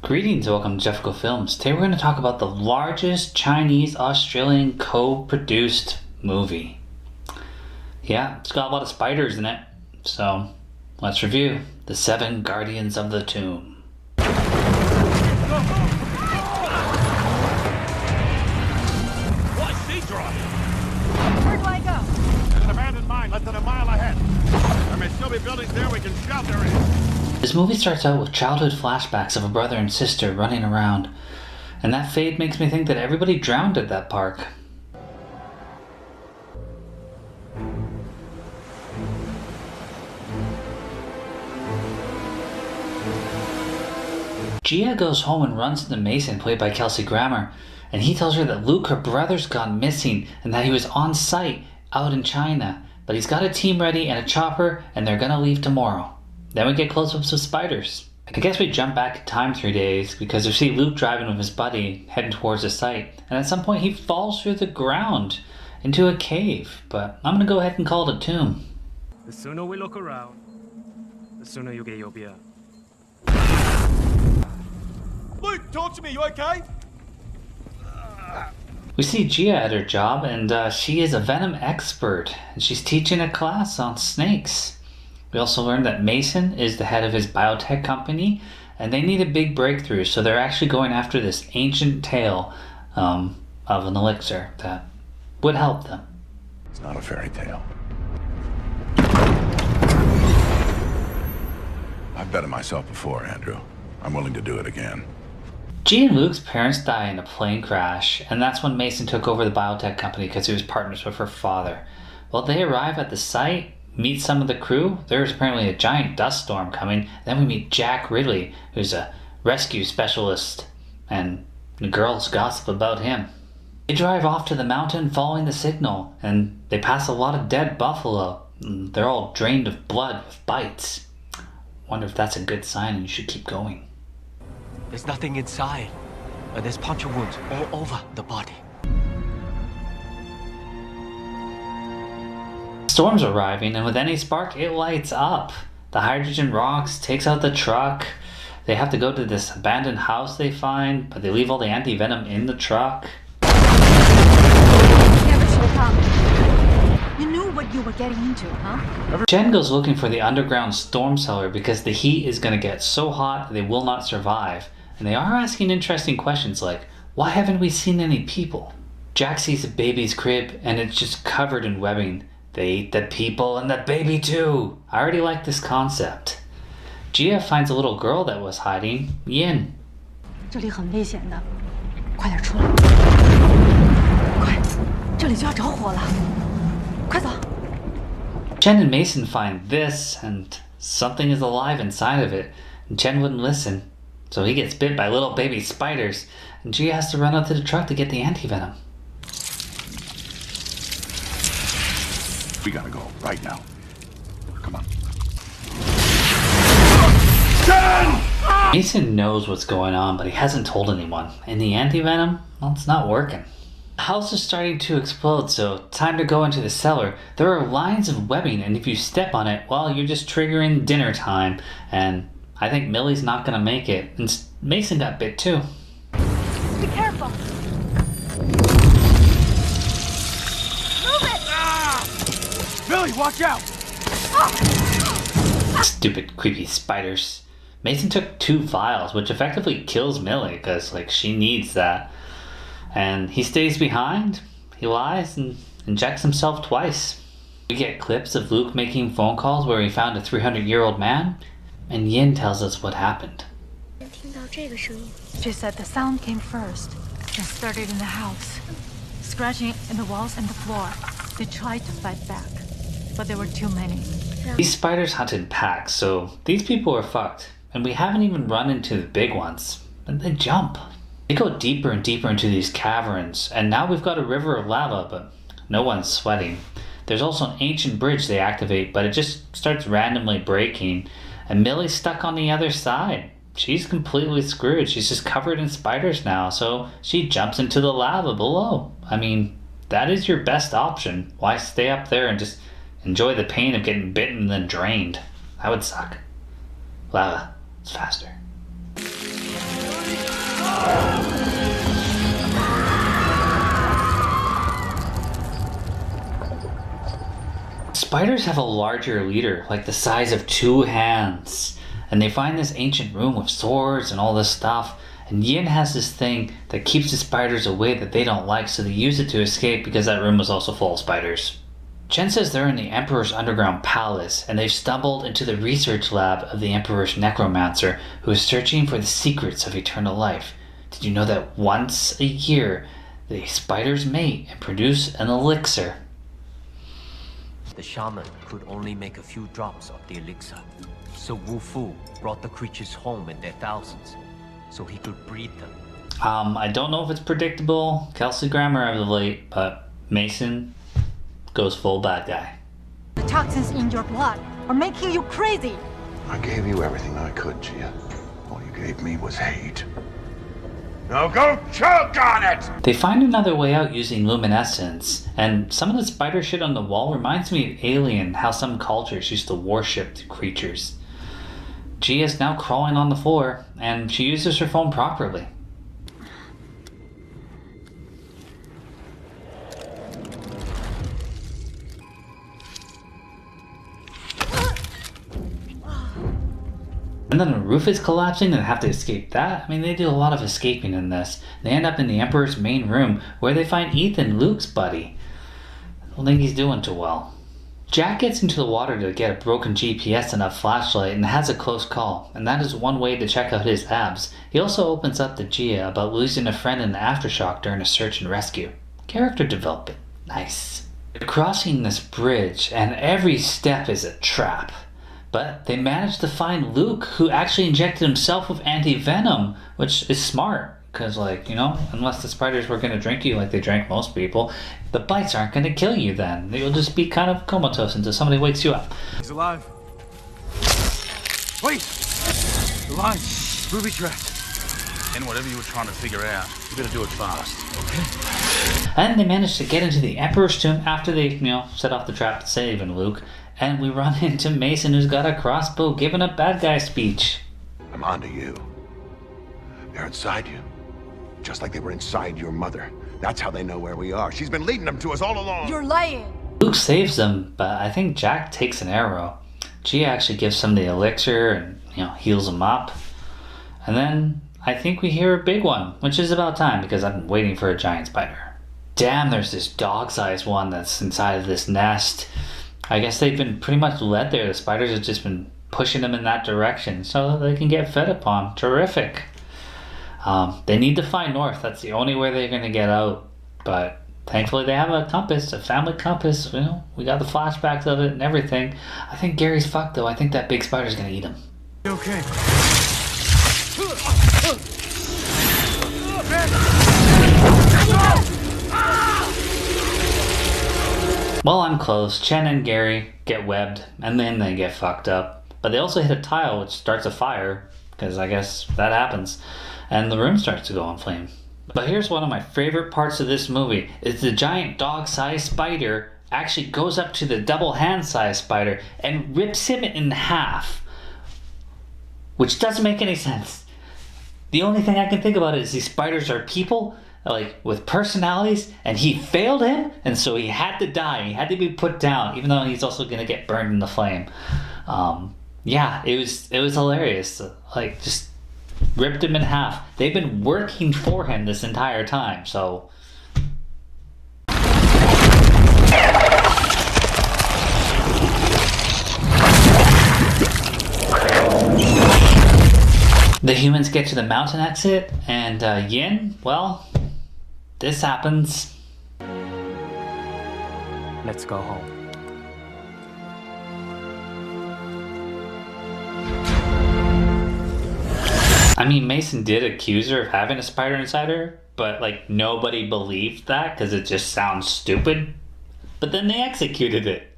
Greetings, welcome to Jefficho Films. Today we're going to talk about the largest Chinese-Australian co-produced movie. Yeah, it's got a lot of spiders in it, so let's review The Seven Guardians of the Tomb. Why sea drop? Where do I go? There's an abandoned mine less than a mile ahead. There may still be buildings there we can shelter in. This movie starts out with childhood flashbacks of a brother and sister running around, and that fade makes me think that everybody drowned at that park. Gia goes home and runs into Mason, played by Kelsey, and he tells her that Luke, her brother's gone missing and that he was on site out in China, but he's got a team ready and a chopper and they're gonna leave tomorrow. Then we get close-ups of spiders. I guess we jump back in time 3 days because we see Luke driving with his buddy heading towards the site, and at some point he falls through the ground into a cave, but I'm gonna go ahead and call it a tomb. The sooner we look around, the sooner you get your beer. Luke, talk to me, you okay? We see Gia at her job, and she is a venom expert, and she's teaching a class on snakes. We also learned that Mason is the head of his biotech company, and they need a big breakthrough, so they're actually going after this ancient tale of an elixir that would help them. It's not a fairy tale. I've bet it myself before, Andrew. I'm willing to do it again. Gia and Luke's parents die in a plane crash, and that's when Mason took over the biotech company because he was partners with her father. Well, they arrive at the site, meet some of the crew. There's apparently a giant dust storm coming. Then we meet Ridley, who's a rescue specialist, and the girls gossip about him. They drive off to the mountain following the signal, and they pass a lot of dead buffalo. They're all drained of blood with bites. Wonder if that's a good sign and you should keep going. There's nothing inside, but there's puncture wounds all over the body. Storm's arriving, and with any spark, it lights up. The hydrogen rocks, takes out the truck. They have to go to this abandoned house they find, but they leave all the anti-venom in the truck. Never should have come. You knew what you were getting into, huh? Chen goes looking for the underground storm cellar because the heat is going to get so hot that they will not survive. And they are asking interesting questions like, why haven't we seen any people? Jack sees a baby's crib, and it's just covered in webbing. They ate the people and the baby too. I already like this concept. Gia finds a little girl that was hiding, Yin. 这里很危险的，快点出来！快，这里就要着火了，快走！ Chen and Mason find this, and something is alive inside of it. And Chen wouldn't listen, so he gets bit by little baby spiders, and Gia has to run out to the truck to get the anti-venom. We gotta go, right now. Come on. Mason knows what's going on, but he hasn't told anyone. And the anti-venom, well, it's not working. The house is starting to explode, so time to go into the cellar. There are lines of webbing, and if you step on it, well, you're just triggering dinner time. And I think Millie's not gonna make it. And Mason got bit too. Be careful. Move it! Billy, watch out! Stupid, creepy spiders. Mason took 2 vials, which effectively kills Millie, because, like, she needs that. And he stays behind, he lies, and injects himself twice. We get clips of Luke making phone calls where he found a 300-year-old man, and Yin tells us what happened. She said the sound came first, and started in the house, scratching in the walls and the floor. They tried to fight back, but there were too many. These spiders hunt in packs, so these people are fucked. And we haven't even run into the big ones, but they jump. They go deeper and deeper into these caverns, and now we've got a river of lava, but no one's sweating. There's also an ancient bridge they activate, but it just starts randomly breaking, and Millie's stuck on the other side. She's completely screwed. She's just covered in spiders now, so she jumps into the lava below. I mean, that is your best option. Why stay up there and just enjoy the pain of getting bitten and then drained? That would suck. Lava, it's faster. spiders have a larger leader, like the size of 2 hands. And they find this ancient room with swords and all this stuff. And Yin has this thing that keeps the spiders away that they don't like, so they use it to escape because that room was also full of spiders. Chen says they're in the Emperor's underground palace, and they've stumbled into the research lab of the Emperor's necromancer, who is searching for the secrets of eternal life. Did you know that once a year, the spiders mate and produce an elixir? The shaman could only make a few drops of the elixir. So Wu Fu brought the creatures home in their thousands, so he could breed them. I don't know if it's predictable, Kelsey grammar as of late, but Mason goes full bad guy. The toxins in your blood are making you crazy. I gave you everything I could, Gia. All you gave me was hate. Now go choke on it! They find another way out using luminescence, and some of the spider shit on the wall reminds me of Alien, how some cultures used to worship the creatures. Gia is now crawling on the floor, and she uses her phone properly. And then the roof is collapsing and they have to escape that. I mean, they do a lot of escaping in this. They end up in the Emperor's main room where they find Ethan, Luke's buddy. I don't think he's doing too well. Jack gets into the water to get a broken GPS and a flashlight and has a close call. And that is one way to check out his abs. He also opens up to Gia about losing a friend in the aftershock during a search and rescue. Character development. Nice. They're crossing this bridge and every step is a trap. But they managed to find Luke, who actually injected himself with anti-venom, which is smart. Because, like, you know, unless the spiders were going to drink you like they drank most people, the bites aren't going to kill you then. You'll just be kind of comatose until somebody wakes you up. He's alive. Wait! The line. Booby trapped. And whatever you were trying to figure out, you better do it fast. Okay. And they managed to get into the Emperor's tomb after they, set off the trap to save Luke. And we run into Mason, who's got a crossbow giving a bad guy speech. I'm onto you. They're inside you. Just like they were inside your mother. That's how they know where we are. She's been leading them to us all along. You're lying. Luke saves them, but I think Jack takes an arrow. Gia actually gives him the elixir and, heals him up. And then I think we hear a big one, which is about time because I've been waiting for a giant spider. Damn, there's this dog-sized one that's inside of this nest. I guess they've been pretty much led there. The spiders have just been pushing them in that direction so they can get fed upon. Terrific. They need to find north. That's the only way they're going to get out. But thankfully they have a compass, a family compass. We got the flashbacks of it and everything. I think Gary's fucked though. I think that big spider's going to eat him. You okay? Well, I'm close. Chen and Gary get webbed, and then they get fucked up. But they also hit a tile, which starts a fire, because I guess that happens. And the room starts to go on flame. But here's one of my favorite parts of this movie, is the giant dog-sized spider actually goes up to the double hand-sized spider and rips him in half. Which doesn't make any sense. The only thing I can think about is these spiders are people, with personalities, and he failed him, and so he had to die. He had to be put down, even though he's also gonna get burned in the flame. It was hilarious. Just ripped him in half. They've been working for him this entire time, so. The humans get to the mountain exit, and Yin, well, this happens. Let's go home. I mean, Mason did accuse her of having a spider inside her, but nobody believed that because it just sounds stupid. But then they executed it.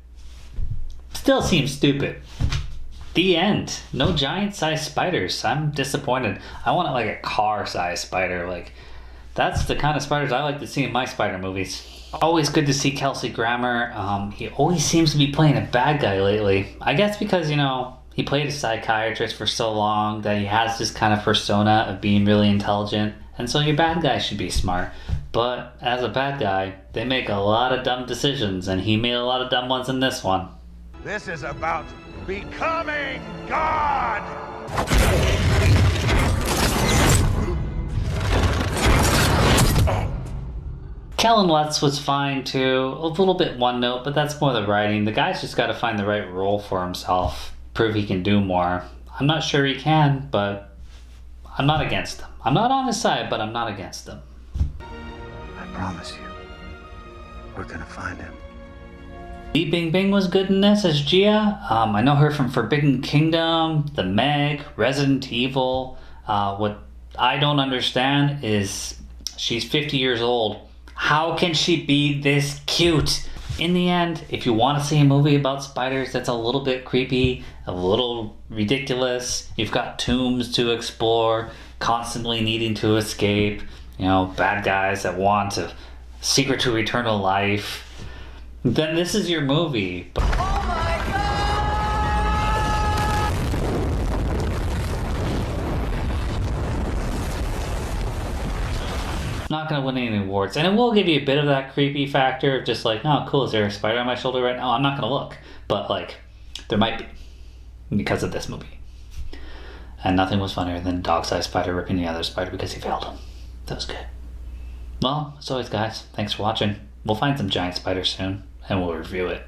Still seems stupid. The end. No giant-sized spiders. I'm disappointed. I want a car-sized spider. That's the kind of spiders I like to see in my spider movies. Always good to see Kelsey Grammer. He always seems to be playing a bad guy lately. I guess because, he played a psychiatrist for so long that he has this kind of persona of being really intelligent. And so your bad guy should be smart. But as a bad guy, they make a lot of dumb decisions, and he made a lot of dumb ones in this one. This is about becoming God! Kellan Lutz was fine too. A little bit one note, but that's more the writing. The guy's just got to find the right role for himself. Prove he can do more. I'm not sure he can, but I'm not against him. I'm not on his side, but I'm not against him. I promise you, we're gonna find him. Bingbing was good in this as Gia. I know her from Forbidden Kingdom, The Meg, Resident Evil. What I don't understand is she's 50 years old. How can she be this cute? In the end, if you want to see a movie about spiders that's a little bit creepy, a little ridiculous, you've got tombs to explore, constantly needing to escape, you know, bad guys that want a secret to eternal life, then this is your movie. But not going to win any awards, and it will give you a bit of that creepy factor of just like, oh cool, is there a spider on my shoulder right now? I'm not going to look, but like there might be, because of this movie. And nothing was funnier than a dog-sized spider ripping the other spider because he failed him. That was good. Well, as always guys, thanks for watching. We'll find some giant spiders soon and we'll review it.